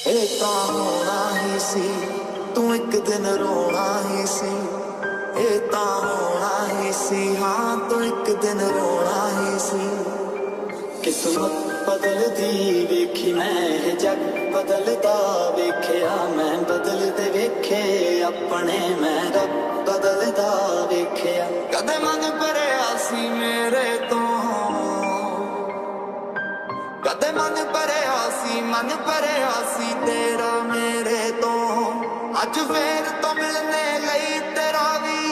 ਇਹ ਤਾਂ ਹੋਣਾ ਹੀ ਸੀ, ਤੂੰ ਇੱਕ ਦਿਨ ਰੋਣਾ ਹੀ ਸੀ। ਇਹ ਤਾਂ ਹੋਣਾ ਹੀ ਸੀ, ਹਾਂ ਤੂੰ ਇੱਕ ਦਿਨ ਰੋਣਾ ਹੀ ਸੀ। किस्मत बदलदी वेखी मैं, जग बदलदा वेखिया मैं, बदलदे वेखे अपने मैं, रब बदलदा वेखिया। कदे मन भरिया सी मेरे तो, कदे मन भरिया सी तेरा मेरे तो। अज फिर तो मिलने लई तेरा भी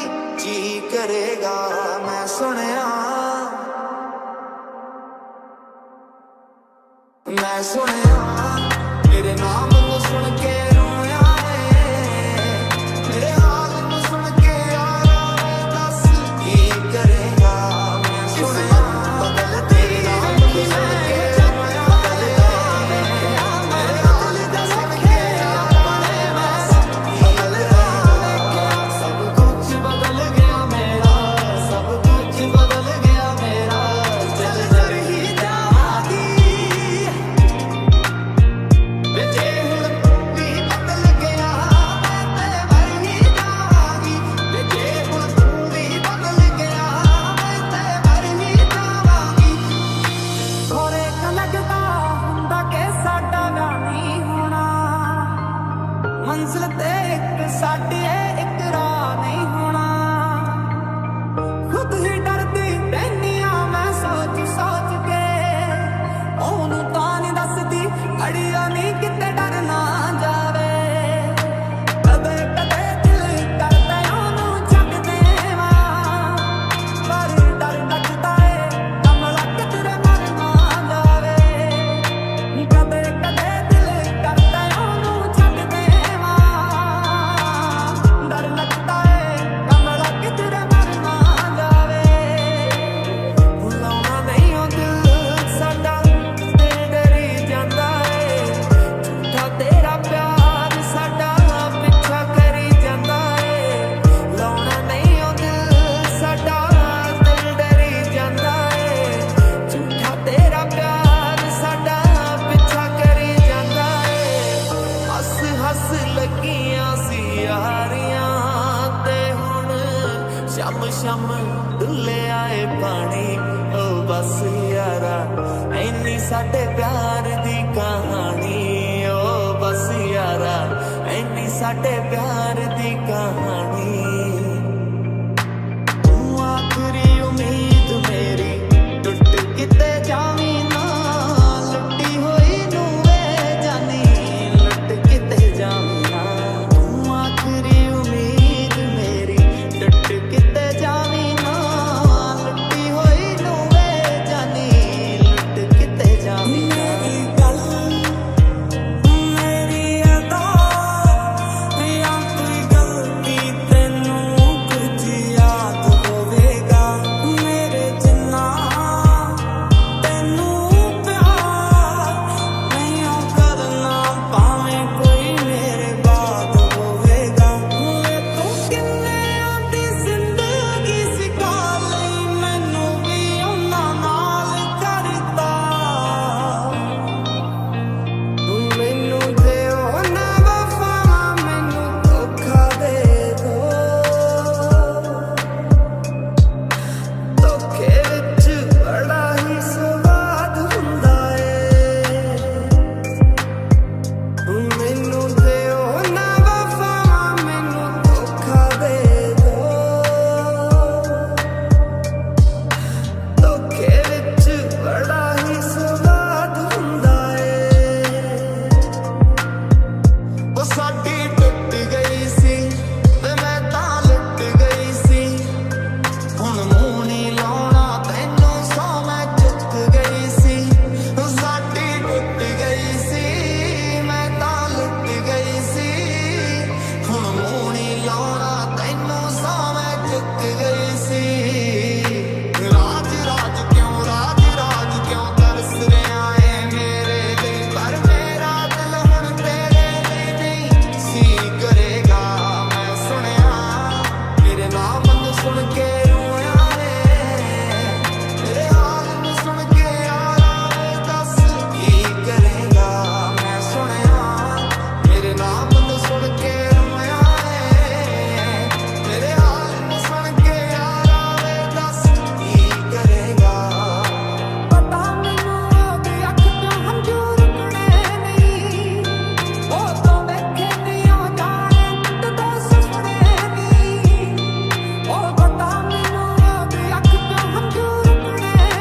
जी करेगा। मैं सुनिया मेरे नाम को सुन के रोया है, मेरे हाल को सुन के यारा है, दस की करेगा। मैं सुनिया बदल तेरे नाम को सुन के रोया है, मेरे हाल को सुन के अपने मैं बदल गया। सब कुछ बदल गया मेरा, सब कुछ बदल गया मेरा। चल चल ही जागी मंजिल ते एक साडी एक राह नहीं होना। खुद ही डरदी रहनी आ मैं सोच सोच के, ओनू तां नहीं दसदी अड़िया नहीं किते डर ना जावे। कदे कदे दिल करदा ओनू छड्ड देवां, पर डर लगदा है कमला किते मर ना जावे। कदे कदे दिल करदा ओनू छड्ड देवां, डर लगदा है कमला किते मर ना जावे। भुलाउणा नहीं ओ दिल साडा दिल डरी जांदा है, झूठा तेरा प्यार साडा पिछा करी जांदा है। लाउणा नहीं ओ दिल साडा दिल डरी जांदा है, झूठा तेरा प्यार साडा पिछा करी जांदा है। हस हस लगियां सी यारियां ते हुण शम शम डुले आए पानी। ओ बस यारा ऐनी साडे प्यार दी कहानी। ओ बस यारा ऐनी साडे प्यार दी कहानी।